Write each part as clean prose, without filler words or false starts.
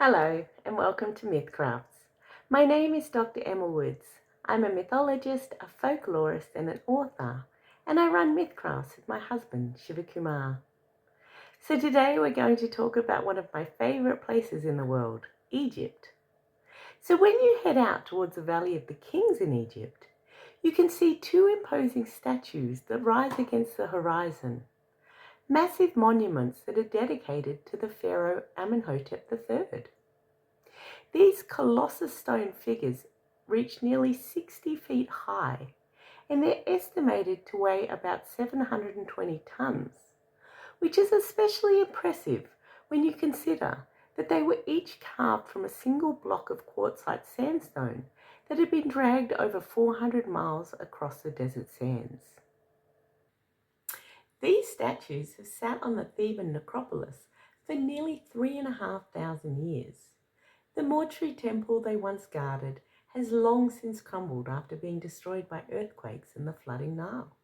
Hello and welcome to Mythcrafts. My name is Dr. Emma Woods. I'm a mythologist, a folklorist and an author, and I run Mythcrafts with my husband Shivakumar. So today we're going to talk about one of my favourite places in the world, Egypt. So when you head out towards the Valley of the Kings in Egypt, you can see two imposing statues that rise against the horizon, massive monuments that are dedicated to the pharaoh Amenhotep III. These colossus stone figures reach nearly 60 feet high, and they're estimated to weigh about 720 tons, which is especially impressive when you consider that they were each carved from a single block of quartzite sandstone that had been dragged over 400 miles across the desert sands. These statues have sat on the Theban necropolis for nearly 3,500 years. The mortuary temple they once guarded has long since crumbled after being destroyed by earthquakes and the flooding Nile.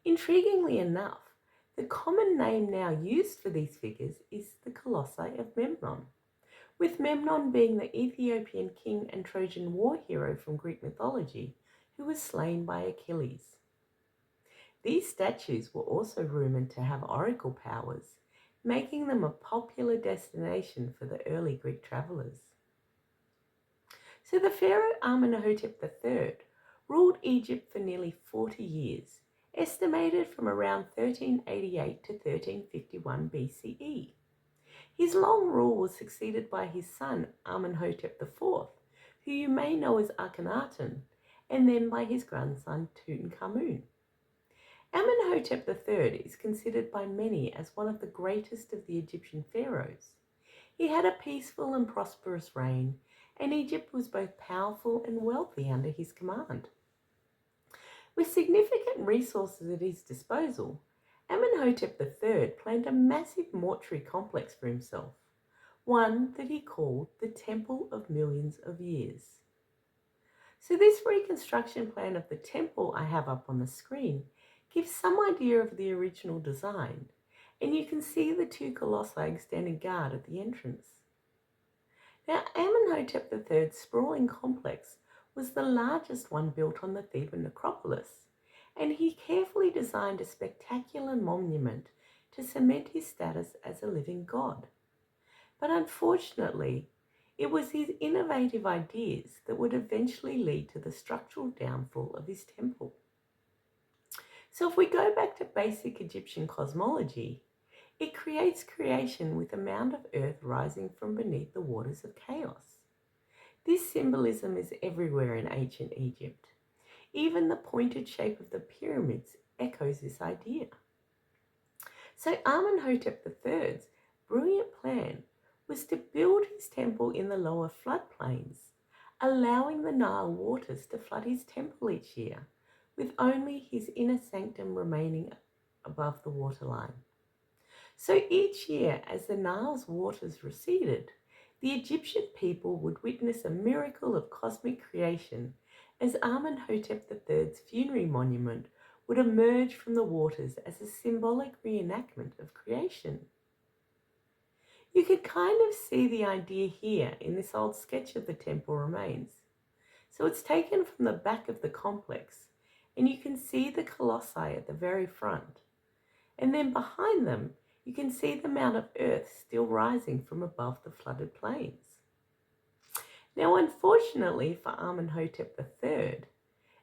Intriguingly enough, the common name now used for these figures is the Colossi of Memnon, with Memnon being the Ethiopian king and Trojan war hero from Greek mythology who was slain by Achilles. These statues were also rumoured to have oracle powers, making them a popular destination for the early Greek travellers. So the pharaoh Amenhotep III ruled Egypt for nearly 40 years, estimated from around 1388 to 1351 BCE. His long rule was succeeded by his son Amenhotep IV, who you may know as Akhenaten, and then by his grandson Tutankhamun. Amenhotep III is considered by many as one of the greatest of the Egyptian pharaohs. He had a peaceful and prosperous reign, and Egypt was both powerful and wealthy under his command. With significant resources at his disposal, Amenhotep III planned a massive mortuary complex for himself, one that he called the Temple of Millions of Years. So this reconstruction plan of the temple I have up on the screen gives some idea of the original design, and you can see the two colossi standing guard at the entrance. Now, Amenhotep III's sprawling complex was the largest one built on the Theban necropolis, and he carefully designed a spectacular monument to cement his status as a living god. But unfortunately, it was his innovative ideas that would eventually lead to the structural downfall of his temple. So if we go back to basic Egyptian cosmology, it creates creation with a mound of earth rising from beneath the waters of chaos. This symbolism is everywhere in ancient Egypt. Even the pointed shape of the pyramids echoes this idea. So Amenhotep III's brilliant plan was to build his temple in the lower floodplains, allowing the Nile waters to flood his temple each year, with only his inner sanctum remaining above the waterline. So each year, as the Nile's waters receded, the Egyptian people would witness a miracle of cosmic creation as Amenhotep III's funerary monument would emerge from the waters as a symbolic reenactment of creation. You could kind of see the idea here in this old sketch of the temple remains. So it's taken from the back of the complex, and you can see the colossi at the very front. And then behind them, you can see the mound of earth still rising from above the flooded plains. Now, unfortunately for Amenhotep III,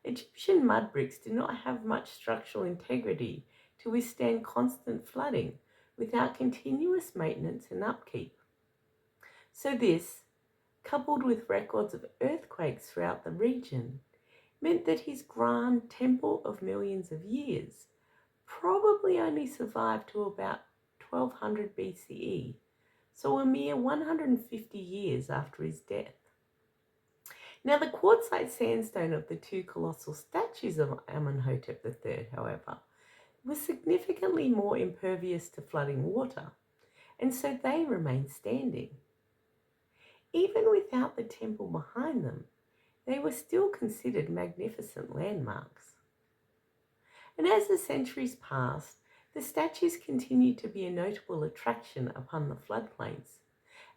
Egyptian mud bricks did not have much structural integrity to withstand constant flooding without continuous maintenance and upkeep. So this, coupled with records of earthquakes throughout the region, meant that his grand Temple of Millions of Years probably only survived to about 1200 BCE, so a mere 150 years after his death. Now, the quartzite sandstone of the two colossal statues of Amenhotep III, however, was significantly more impervious to flooding water, and so they remained standing. Even without the temple behind them, they were still considered magnificent landmarks. And as the centuries passed, the statues continued to be a notable attraction upon the floodplains,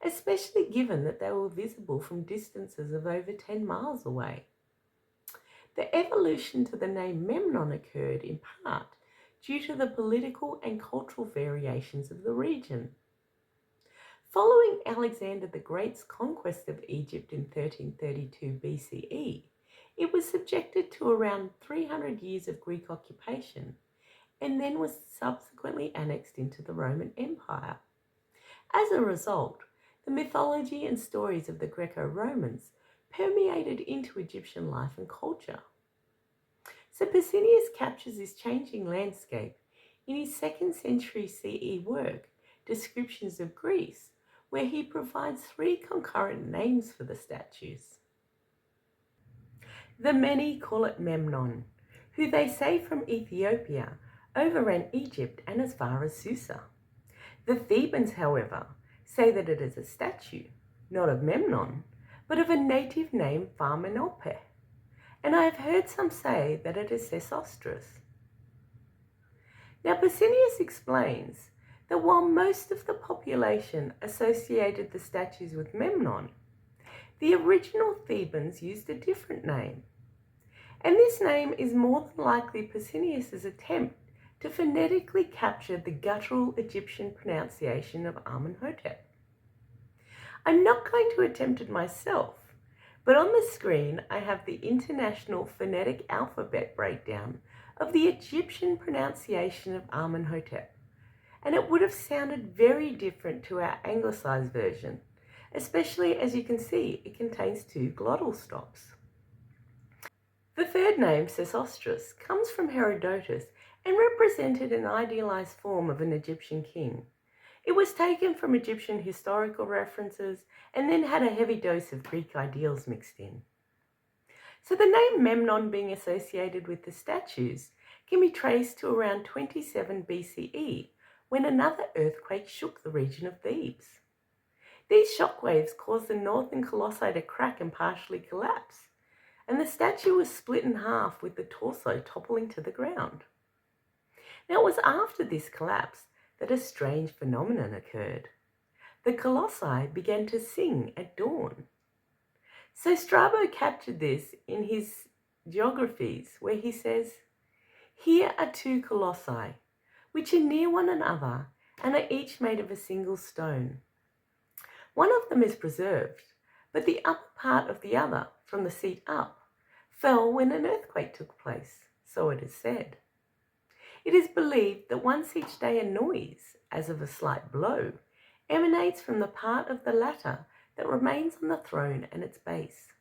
especially given that they were visible from distances of over 10 miles away. The evolution to the name Memnon occurred in part due to the political and cultural variations of the region. Following Alexander the Great's conquest of Egypt in 1332 BCE, it was subjected to around 300 years of Greek occupation and then was subsequently annexed into the Roman Empire. As a result, the mythology and stories of the Greco-Romans permeated into Egyptian life and culture. So Pausanias captures this changing landscape in his 2nd century CE work, Descriptions of Greece, where he provides 3 concurrent names for the statues. The many call it Memnon, who they say from Ethiopia overran Egypt and as far as Susa. The Thebans, however, say that it is a statue, not of Memnon, but of a native named Amenhotep, and I have heard some say that it is Sesostris. Now Pausanias explains that while most of the population associated the statues with Memnon, the original Thebans used a different name. And this name is more than likely Pausanias' attempt to phonetically capture the guttural Egyptian pronunciation of Amenhotep. I'm not going to attempt it myself, but on the screen I have the International Phonetic Alphabet breakdown of the Egyptian pronunciation of Amenhotep, and it would have sounded very different to our anglicized version, especially as you can see it contains 2 glottal stops. The third name, Sesostris, comes from Herodotus and represented an idealized form of an Egyptian king. It was taken from Egyptian historical references and then had a heavy dose of Greek ideals mixed in. So the name Memnon being associated with the statues can be traced to around 27 BCE, when another earthquake shook the region of Thebes. These shockwaves caused the northern colossi to crack and partially collapse, and the statue was split in half with the torso toppling to the ground. Now it was after this collapse that a strange phenomenon occurred. The colossi began to sing at dawn. So Strabo captured this in his geographies, where he says, "Here are 2 colossi, which are near one another and are each made of a single stone. One of them is preserved, but the upper part of the other, from the seat up, fell when an earthquake took place, so it is said. It is believed that once each day a noise, as of a slight blow, emanates from the part of the latter that remains on the throne and its base.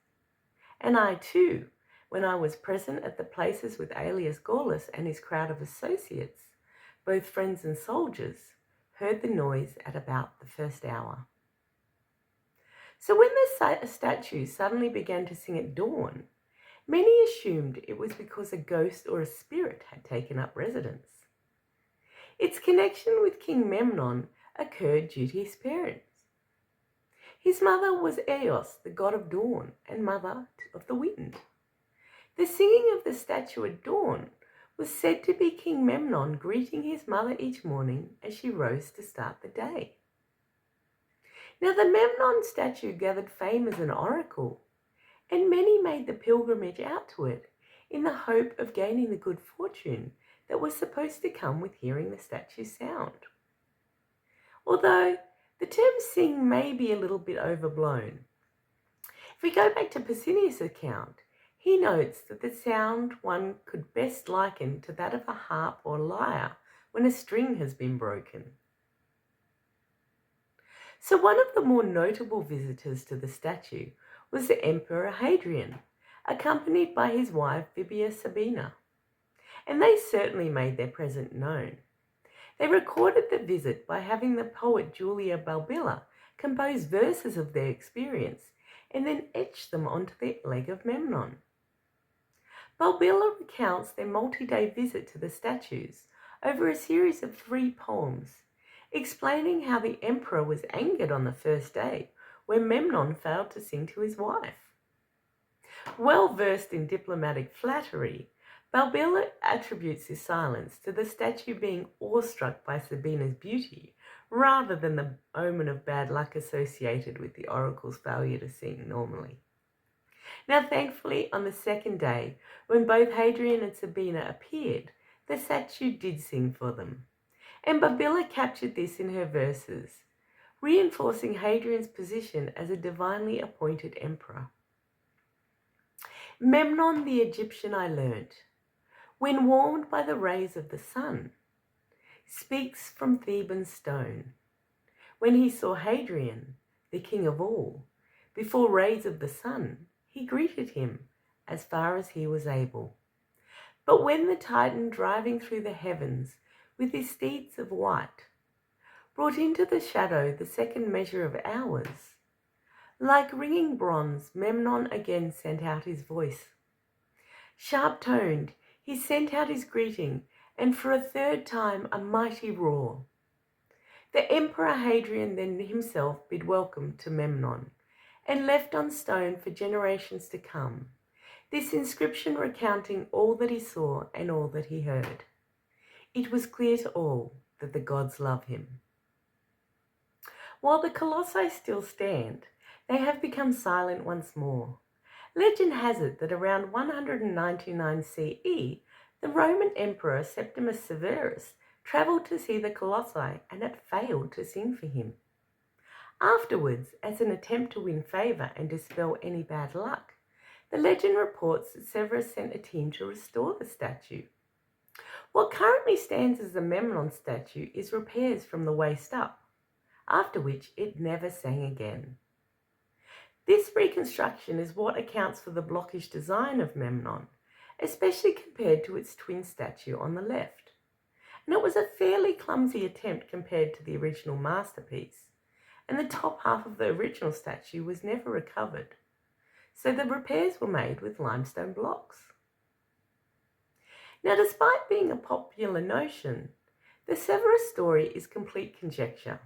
And I too, when I was present at the places with Aelius Gallus and his crowd of associates, both friends and soldiers, heard the noise at about the 1st hour." So when the statue suddenly began to sing at dawn, many assumed it was because a ghost or a spirit had taken up residence. Its connection with King Memnon occurred due to his parents. His mother was Eos, the god of dawn and mother of the wind. The singing of the statue at dawn was said to be King Memnon greeting his mother each morning as she rose to start the day. Now the Memnon statue gathered fame as an oracle, and many made the pilgrimage out to it in the hope of gaining the good fortune that was supposed to come with hearing the statue's sound. Although the term sing may be a little bit overblown. If we go back to Pausanias' account, he notes that the sound one could best liken to that of a harp or lyre when a string has been broken. So one of the more notable visitors to the statue was the Emperor Hadrian, accompanied by his wife Vibia Sabina, and they certainly made their presence known. They recorded the visit by having the poet Julia Balbilla compose verses of their experience and then etch them onto the leg of Memnon. Balbilla recounts their multi-day visit to the statues over a series of 3 poems, explaining how the emperor was angered on the first day when Memnon failed to sing to his wife. Well versed in diplomatic flattery, Balbilla attributes his silence to the statue being awestruck by Sabina's beauty rather than the omen of bad luck associated with the oracle's failure to sing normally. Now, thankfully, on the second day, when both Hadrian and Sabina appeared, the statue did sing for them. And Babila captured this in her verses, reinforcing Hadrian's position as a divinely appointed emperor. Memnon the Egyptian I learnt, when warmed by the rays of the sun, speaks from Theban stone. When he saw Hadrian, the king of all, before rays of the sun, he greeted him as far as he was able. But when the Titan driving through the heavens with his steeds of white brought into the shadow the second measure of hours, like ringing bronze, Memnon again sent out his voice. Sharp-toned, he sent out his greeting, and for a third time a mighty roar. The Emperor Hadrian then himself bid welcome to Memnon, and left on stone for generations to come this inscription recounting all that he saw and all that he heard. It was clear to all that the gods love him. While the colossi still stand, they have become silent once more. Legend has it that around 199 CE, the Roman Emperor Septimus Severus travelled to see the colossi and it failed to sing for him. Afterwards, as an attempt to win favour and dispel any bad luck, the legend reports that Severus sent a team to restore the statue. What currently stands as the Memnon statue is repairs from the waist up, after which it never sang again. This reconstruction is what accounts for the blockish design of Memnon, especially compared to its twin statue on the left. And it was a fairly clumsy attempt compared to the original masterpiece, and the top half of the original statue was never recovered, so the repairs were made with limestone blocks. Now, despite being a popular notion, the Severus story is complete conjecture.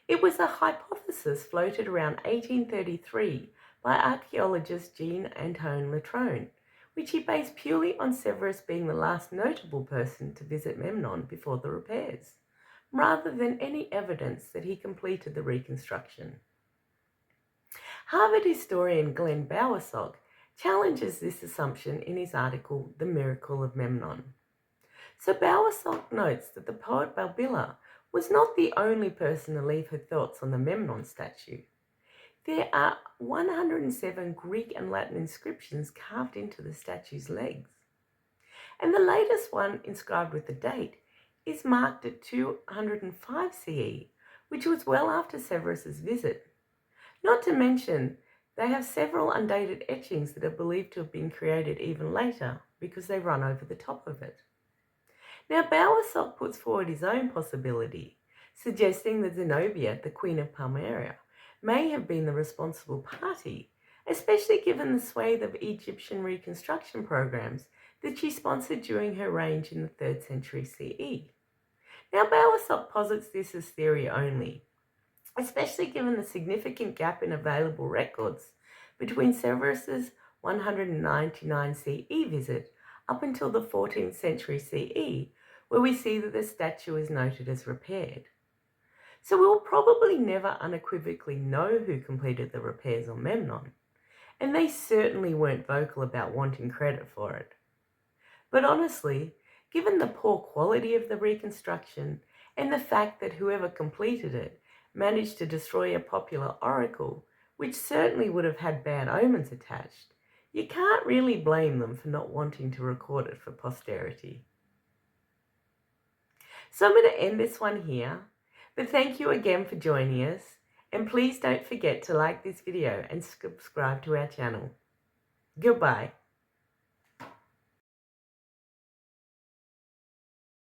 It was a hypothesis floated around 1833 by archaeologist Jean-Antoine Latrone, which he based purely on Severus being the last notable person to visit Memnon before the repairs, rather than any evidence that he completed the reconstruction. Harvard historian Glenn Bowersock challenges this assumption in his article, The Miracle of Memnon. So Bowersock notes that the poet Babila was not the only person to leave her thoughts on the Memnon statue. There are 107 Greek and Latin inscriptions carved into the statue's legs. And the latest one, inscribed with the date, is marked at 205 CE, which was well after Severus's visit. Not to mention, they have several undated etchings that are believed to have been created even later because they run over the top of it. Now, Bowersock puts forward his own possibility, suggesting that Zenobia, the Queen of Palmyra, may have been the responsible party, especially given the swathe of Egyptian reconstruction programs that she sponsored during her reign in the 3rd century CE. Now, Bowersock posits this as theory only, especially given the significant gap in available records between Severus's 199 CE visit up until the 14th century CE, where we see that the statue is noted as repaired. So we'll probably never unequivocally know who completed the repairs on Memnon, and they certainly weren't vocal about wanting credit for it. But honestly, given the poor quality of the reconstruction and the fact that whoever completed it managed to destroy a popular oracle, which certainly would have had bad omens attached, you can't really blame them for not wanting to record it for posterity. So I'm going to end this one here, but thank you again for joining us, and please don't forget to like this video and subscribe to our channel. Goodbye.